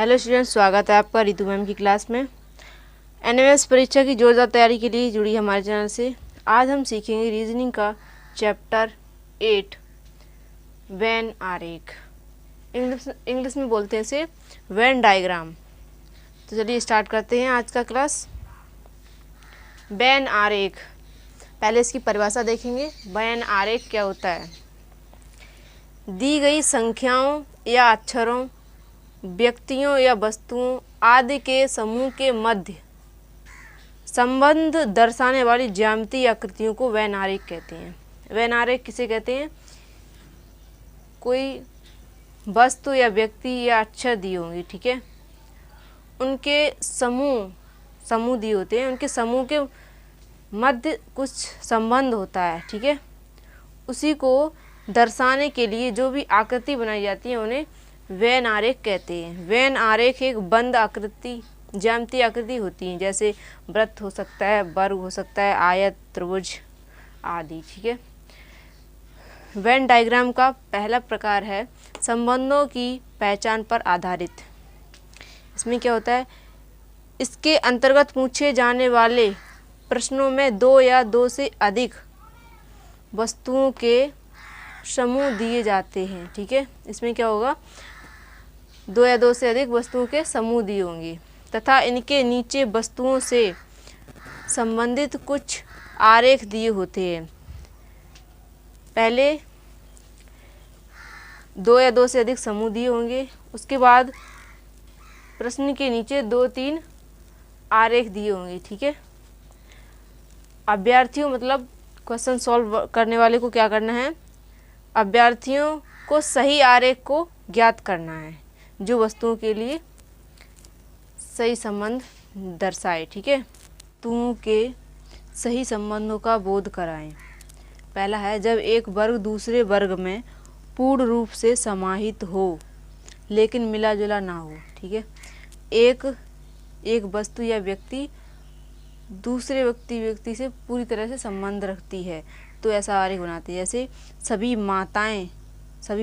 Hello students, स्वागत है आपका रितु मैम की क्लास में। एनएमएस परीक्षा की जोरदार तैयारी के लिए जुड़ी हमारे चैनल से आज हम सीखेंगे रीजनिंग का चैप्टर 8 वेन आरेख। इंग्लिश में बोलते हैं इसे वेन डायग्राम। तो चलिए स्टार्ट करते हैं आज का क्लास। वेन आरेख, पहले इसकी परिभाषा देखेंगे। वेन आरेख क्या होता है? दी गई संख्याओं या अक्षरों, व्यक्तियों या वस्तुओं आदि के समूह के मध्य संबंध दर्शाने वाली ज्यामितीय आकृतियों को वेन आरेख कहते हैं। वेन आरेख किसे कहते हैं? कोई वस्तु या व्यक्ति या अक्षर दिए होंगे, ठीक है, उनके समूह दिए होते हैं, उनके समूह के मध्य कुछ संबंध होता है, ठीक है। उसी को दर्शाने के लिए जो भी आकृति बनाई जाती है उन्हें वेन आरेख कहते हैं। वेन आरेख एक बंद आकृति, ज्यामितीय आकृति होती है, जैसे वृत्त हो सकता है, वर्ग हो सकता है, आयत, त्रिभुज आदि, ठीक है। वेन डायग्राम का पहला प्रकार है संबंधों की पहचान पर आधारित। इसमें क्या होता है? इसके अंतर्गत पूछे जाने वाले प्रश्नों में दो या दो से अधिक वस्तुओं के समूह दिए जाते हैं, ठीक है। इसमें क्या होगा? दो या दो से अधिक वस्तुओं के समूह दिए होंगे तथा इनके नीचे वस्तुओं से संबंधित कुछ आरेख दिए होते हैं। पहले दो या दो से अधिक समूह दिए होंगे, उसके बाद प्रश्न के नीचे दो तीन आरेख दिए होंगे, ठीक है। अभ्यर्थियों मतलब क्वेश्चन सॉल्व करने वाले को क्या करना है? अभ्यर्थियों को सही आरेख को ज्ञात करना है जो वस्तुओं के लिए सही संबंध दर्शाए, ठीक है। वस्तुओं के सही संबंधों का बोध कराएं। पहला है जब एक वर्ग दूसरे वर्ग में पूर्ण रूप से समाहित हो लेकिन मिला जुला ना हो, ठीक है। एक वस्तु या व्यक्ति दूसरे व्यक्ति से पूरी तरह से संबंध रखती है तो ऐसा आरेख बनाती है। जैसे सभी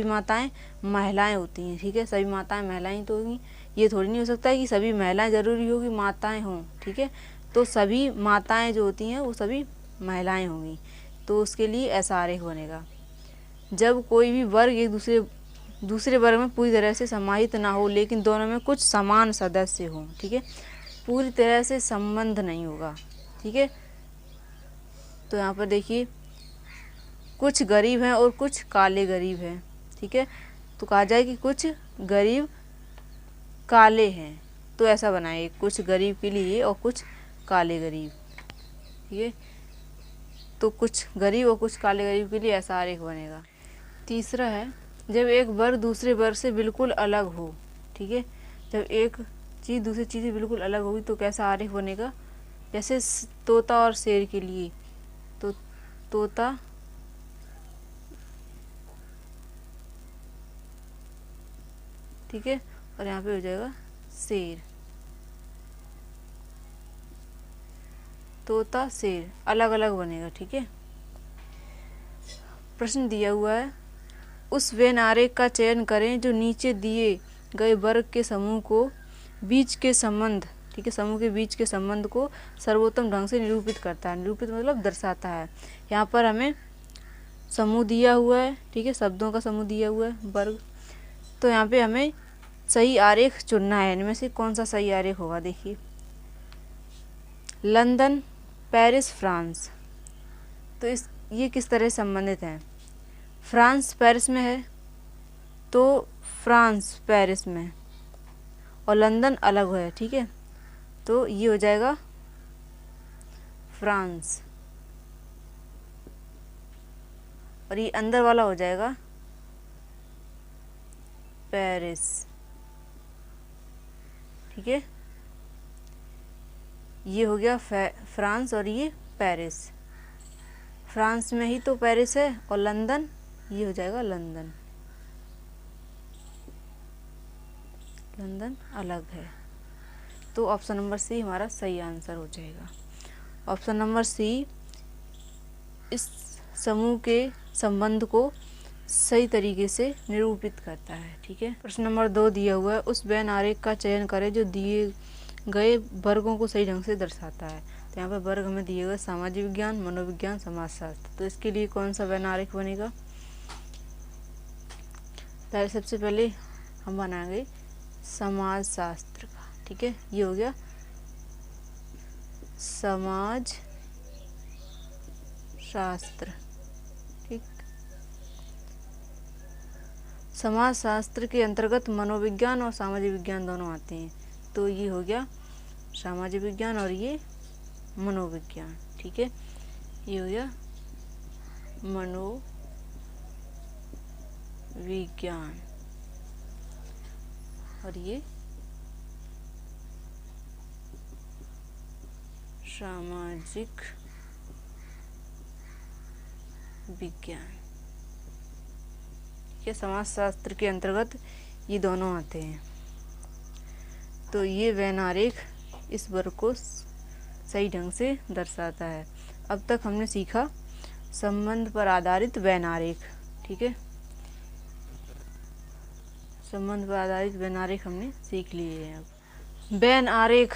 माताएं महिलाएं होती हैं, ठीक है। सभी माताएं महिलाएं तो होंगी, ये थोड़ी नहीं हो सकता है कि सभी महिलाएं जरूरी होगी माताएं हों, ठीक है। तो सभी माताएं जो होती हैं वो सभी महिलाएं होंगी, तो उसके लिए ऐसा आरेख बनेगा। जब कोई भी वर्ग एक दूसरे वर्ग में पूरी तरह से समाहित ना हो लेकिन दोनों में कुछ समान सदस्य हों, ठीक है, पूरी तरह से संबंध नहीं होगा, ठीक है। तो यहाँ पर देखिए कुछ गरीब हैं और कुछ काले गरीब हैं, ठीक है। तो कहा जाए कि कुछ गरीब काले हैं, तो ऐसा बनाए कुछ गरीब के लिए और कुछ काले गरीब, ठीक है। तो कुछ गरीब और कुछ काले गरीब के लिए ऐसा आरेख बनेगा। तीसरा है जब एक वर्ग दूसरे वर्ग से बिल्कुल अलग हो, ठीक है। जब एक चीज़ दूसरी चीज़ से बिल्कुल अलग होगी तो कैसा आरेख बनेगा? जैसे तोता और शेर के लिए, तो तोता ठीक है, और यहाँ पे हो जाएगा शेर। तोता शेर अलग अलग बनेगा, ठीक है। प्रश्न दिया हुआ है उस वेन आरेख का चयन करें जो नीचे दिए गए वर्ग के समूह को बीच के संबंध, ठीक है, समूह के बीच के संबंध को सर्वोत्तम ढंग से निरूपित करता है। निरूपित मतलब दर्शाता है। यहाँ पर हमें समूह दिया हुआ है, ठीक है, शब्दों का समूह दिया हुआ है वर्ग। तो यहाँ पे हमें सही आरेख चुनना है। इनमें से कौन सा सही आरेख होगा? देखिए लंदन, पेरिस, फ्रांस। तो ये किस तरह संबंधित हैं? फ्रांस पेरिस में है तो फ्रांस पेरिस में, और लंदन अलग है, ठीक है। तो ये हो जाएगा फ्रांस, और ये अंदर वाला हो जाएगा पेरिस, ठीक है। ये हो गया फ्रांस और ये पेरिस। फ्रांस में ही तो पेरिस है, और लंदन ये हो जाएगा लंदन। लंदन अलग है, तो ऑप्शन नंबर सी हमारा सही आंसर हो जाएगा। ऑप्शन नंबर सी इस समूह के संबंध को सही तरीके से निरूपित करता है। ठीक है, प्रश्न नंबर 2 दिया हुआ है, उस वेन आरेख का चयन करें जो दिए गए वर्गों को सही ढंग से दर्शाता है। तो यहाँ पर वर्ग हमें दिए हुए सामाजिक विज्ञान, मनोविज्ञान, समाजशास्त्र। तो इसके लिए कौन सा वेन आरेख बनेगा? सबसे पहले हम बनाएंगे समाजशास्त्र का। ठीक है, ये हो गया समाज शास्त्र। ठीक, समाजशास्त्र के अंतर्गत मनोविज्ञान और सामाजिक विज्ञान दोनों आते हैं। तो ये हो गया सामाजिक विज्ञान और ये मनोविज्ञान। ठीक है, ये हो गया मनोविज्ञान और ये सामाजिक विज्ञान। ठीक है, समाजशास्त्र के अंतर्गत ये दोनों आते हैं। तो ये वेन आरेख इस वर्ग को सही ढंग से दर्शाता है। अब तक हमने सीखा संबंध पर आधारित वेन आरेख। ठीक है, संबंध पर आधारित वेन आरेख हमने सीख लिए हैं। अब वेन आरेख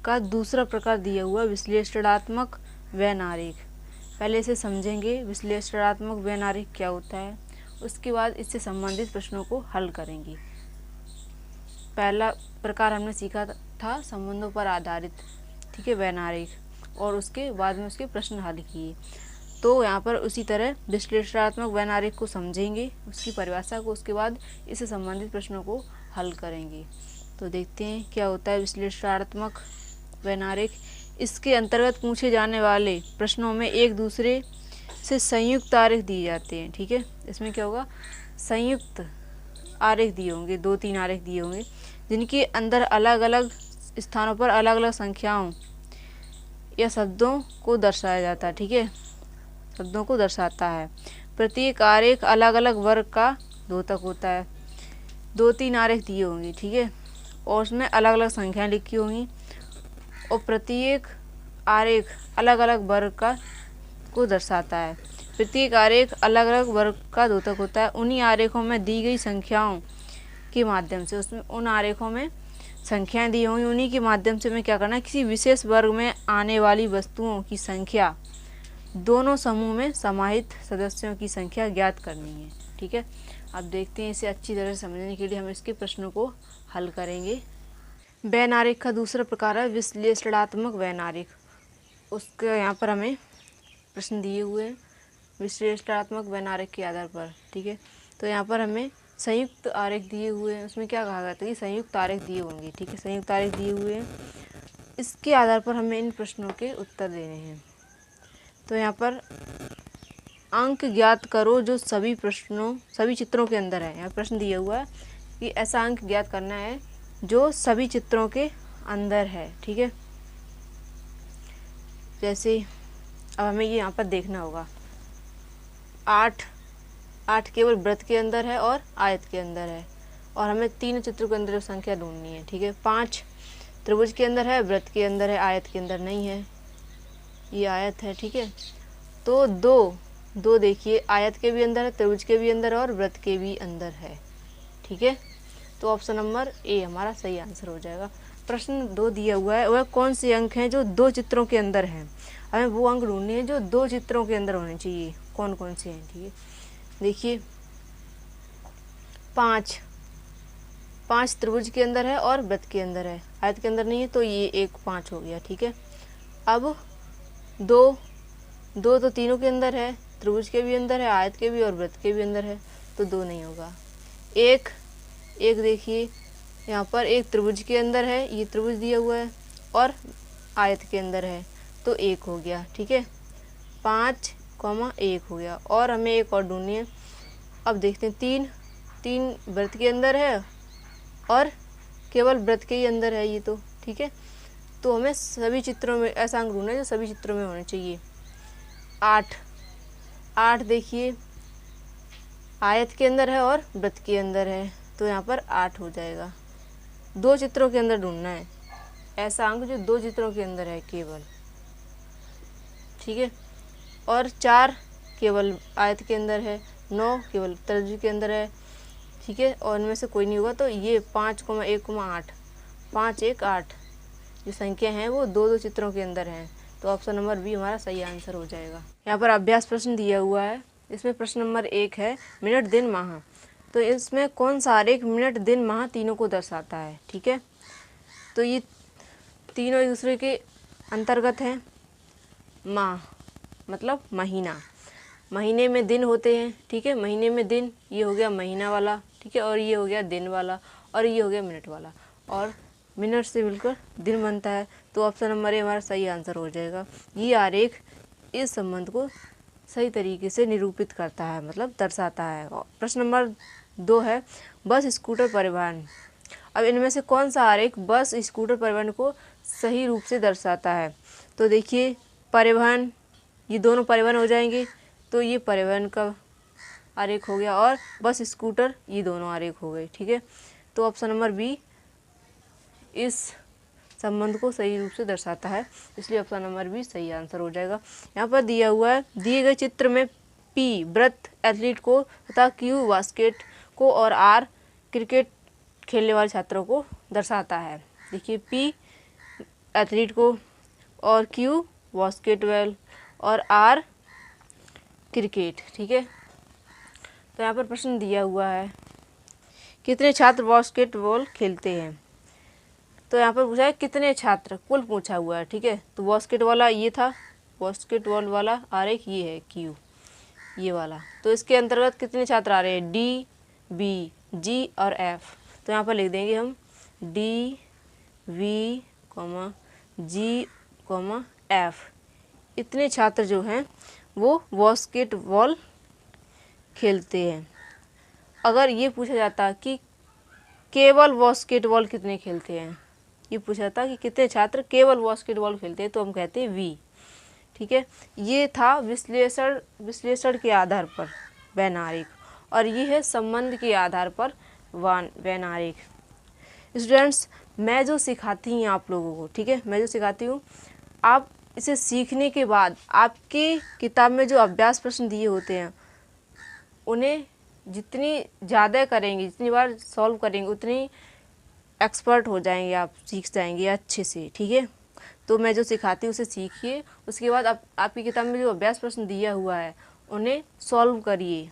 का दूसरा प्रकार दिया हुआ विश्लेषणात्मक वेन आरेख। पहले इसे समझेंगे, विश्लेषणात्मक वेन आरेख क्या होता है, उसके बाद इससे संबंधित प्रश्नों को हल करेंगे। पहला प्रकार हमने सीखा था संबंधों पर आधारित, ठीक है, वेन आरेख, और उसके बाद में उसके प्रश्न हल किए। तो यहाँ पर उसी तरह विश्लेषणात्मक वेन आरेख को समझेंगे, उसकी परिभाषा को, उसके बाद इससे संबंधित प्रश्नों को हल करेंगे। तो देखते हैं क्या होता है विश्लेषणात्मक वेन आरेख। इसके अंतर्गत पूछे जाने वाले प्रश्नों में एक दूसरे से संयुक्त आरेख दिए जाते हैं। ठीक है, इसमें क्या होगा, संयुक्त आरेख दिए होंगे, 2-3 आरेख दिए होंगे, जिनके अंदर अलग अलग स्थानों पर अलग अलग संख्याओं या शब्दों को दर्शाया जाता है। ठीक है, शब्दों को दर्शाता है। प्रत्येक आरेख अलग अलग वर्ग का द्योतक होता है। 2-3 आरेख दिए होंगे, ठीक है, और उसमें अलग अलग संख्याएं लिखी होंगी, और प्रत्येक आरेख अलग अलग वर्ग का को दर्शाता है। प्रत्येक आरेख अलग अलग वर्ग का द्योतक होता है। उन्हीं आरेखों में दी गई संख्याओं के माध्यम से, उसमें उन आरेखों में संख्याएं दी होंगी, उन्हीं के माध्यम से हमें क्या करना है, किसी विशेष वर्ग में आने वाली वस्तुओं की संख्या, दोनों समूह में समाहित सदस्यों की संख्या ज्ञात करनी है। ठीक है, अब देखते हैं, इसे अच्छी तरह से समझने के लिए हम इसके प्रश्नों को हल करेंगे। वेन आरेख का दूसरा प्रकार है विश्लेषणात्मक वेन आरेख। उसके यहाँ पर हमें प्रश्न दिए हुए हैं विश्लेषणात्मक वेन आरेख के आधार पर। ठीक है, तो यहाँ पर हमें संयुक्त आरेख दिए हुए हैं, उसमें क्या कहा गया था कि संयुक्त आरेख दिए होंगे। ठीक है, संयुक्त आरेख दिए हुए हैं, इसके आधार पर हमें इन प्रश्नों के उत्तर देने हैं। तो यहाँ पर अंक ज्ञात करो जो सभी चित्रों के अंदर है। यहाँ प्रश्न दिया हुआ है कि ऐसा अंक ज्ञात करना है जो सभी चित्रों के अंदर है। ठीक है, जैसे अब हमें ये यहाँ पर देखना होगा, 8 केवल वृत्त के अंदर है और आयत के अंदर है, और हमें 3 चित्रों के अंदर संख्या ढूंढनी है। ठीक है, 5 त्रिभुज के अंदर है, वृत्त के अंदर है, आयत के अंदर नहीं है, ये आयत है। ठीक है, तो दो देखिए, आयत के भी अंदर है, त्रिभुज के भी अंदर है और वृत्त के भी अंदर है। ठीक है, तो ऑप्शन नंबर ए हमारा सही आंसर हो जाएगा। प्रश्न 2 दिया हुआ है, वह कौन से अंक हैं जो 2 चित्रों के अंदर हैं। हमें वो अंक ढूंढने हैं जो 2 चित्रों के अंदर होने चाहिए, कौन कौन से हैं। ठीक है, देखिए 5 त्रिभुज के अंदर है और वृत्त के अंदर है, आयत के अंदर नहीं है, तो ये एक 5 हो गया। ठीक है, अब 2 तो तीनों के अंदर है, त्रिभुज के भी अंदर है, आयत के भी और वृत्त के भी अंदर है, तो 2 नहीं होगा। एक देखिए यहाँ पर एक त्रिभुज के अंदर है, ये त्रिभुज दिया हुआ है, और आयत के अंदर है, तो 1 हो गया। ठीक है, 5,1 हो गया। और हमें एक और ढूंढनी है। अब देखते हैं, 3 वृत्त के अंदर है और केवल वृत्त के ही अंदर है ये तो। ठीक है, तो हमें सभी चित्रों में ऐसा अंक ढूंढना है जो सभी चित्रों में होने चाहिए। 8 देखिए आयत के अंदर है और वृत्त के अंदर है, तो यहाँ पर 8 हो जाएगा। 2 चित्रों के अंदर ढूंढना है ऐसा अंक जो 2 चित्रों के अंदर है केवल। ठीक है, और 4 केवल आयत के अंदर है, 9 केवल तर्जनी के अंदर है, ठीक है, और इनमें से कोई नहीं होगा तो ये 5,1,8 5 1 8 जो संख्या हैं वो 2 चित्रों के अंदर हैं। तो ऑप्शन नंबर बी हमारा सही आंसर हो जाएगा। यहाँ पर अभ्यास प्रश्न दिया हुआ है, इसमें प्रश्न नंबर 1 है मिनट दिन माह। तो इसमें कौन सा आरेख मिनट दिन माह तीनों को दर्शाता है, ठीक है। तो ये तीनों एक दूसरे के अंतर्गत हैं। माह मतलब महीना, महीने में दिन होते हैं, ठीक है, महीने में दिन, ये हो गया महीना वाला, ठीक है, और ये हो गया दिन वाला, और ये हो गया मिनट वाला, और मिनट से मिलकर दिन बनता है। तो ऑप्शन नंबर ए हमारा सही आंसर हो जाएगा। ये आरेख इस संबंध को सही तरीके से निरूपित करता है, मतलब दर्शाता है। प्रश्न नंबर 2 है बस स्कूटर परिवहन। अब इनमें से कौन सा आरेख बस स्कूटर परिवहन को सही रूप से दर्शाता है। तो देखिए परिवहन, ये दोनों परिवहन हो जाएंगे, तो ये परिवहन का आरेख हो गया, और बस स्कूटर ये दोनों आरेख हो गए, ठीक है। तो ऑप्शन नंबर बी इस संबंध को सही रूप से दर्शाता है, इसलिए ऑप्शन नंबर बी सही आंसर हो जाएगा। यहाँ पर दिया हुआ है दिए गए चित्र में पी वृत्त एथलीट को तथा क्यू बास्केट को और आर क्रिकेट खेलने वाले छात्रों को दर्शाता है। देखिए पी एथलीट को, और क्यू बास्केटबॉल, और आर क्रिकेट, ठीक है। तो यहाँ पर प्रश्न दिया हुआ है कितने छात्र बास्केटबॉल खेलते हैं। तो यहाँ पर पूछा है कितने छात्र, कुल पूछा हुआ है, ठीक है। तो बास्केट वाला ये था, बास्केटबॉल वाला आरेख ये है क्यू, ये वाला। तो इसके अंतर्गत कितने छात्र आ रहे हैं, डी बी जी और एफ। तो यहाँ पर लिख देंगे हम डी वी जी एफ, इतने छात्र जो हैं वो बास्केटबॉल खेलते हैं। अगर ये पूछा जाता कि केवल बास्केटबॉल कितने खेलते हैं, ये पूछा जाता कि कितने छात्र केवल बास्केटबॉल खेलते हैं, तो हम कहते हैं वी, ठीक है। ये था विश्लेषण के आधार पर वेन आरेख, और ये है संबंध के आधार पर वेन आरेख। स्टूडेंट्स मैं जो सिखाती हूँ आप लोगों को, ठीक है, मैं जो सिखाती हूँ, आप इसे सीखने के बाद आपकी किताब में जो अभ्यास प्रश्न दिए होते हैं उन्हें जितनी ज़्यादा करेंगे, जितनी बार सॉल्व करेंगे, उतनी एक्सपर्ट हो जाएंगे, आप सीख जाएंगे अच्छे से, ठीक है। तो मैं जो सिखाती हूँ उसे सीखिए, उसके बाद आपकी किताब में जो अभ्यास प्रश्न दिया हुआ है उन्हें सॉल्व करिए।